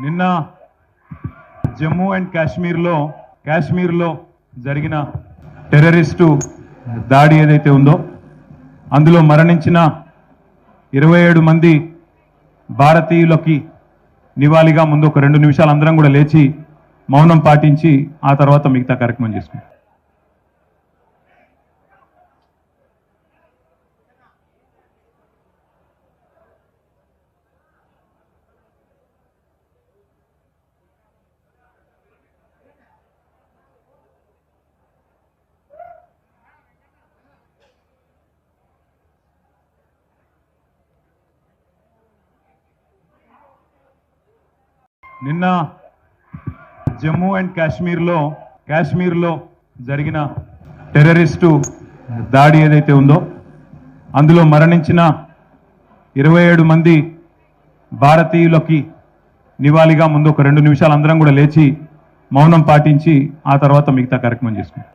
నిన్న జమ్మూ అండ్ కాశ్మీర్లో జరిగిన టెర్రరిస్టు దాడి ఏదైతే ఉందో అందులో మరణించిన 27 మంది భారతీయులకి నివాళిగా ముందు ఒక 2 నిమిషాలు అందరం కూడా లేచి మౌనం పాటించి ఆ తర్వాత మిగతా కార్యక్రమం చేసుకుంటాం. నిన్న జమ్మూ అండ్ కాశ్మీర్లో జరిగిన టెర్రరిస్టు దాడి ఏదైతే ఉందో అందులో మరణించిన 27 మంది భారతీయులకి నివాళిగా ముందు ఒక 2 నిమిషాలు అందరం కూడా లేచి మౌనం పాటించి ఆ తర్వాత మిగతా కార్యక్రమం చేసుకుంటాం.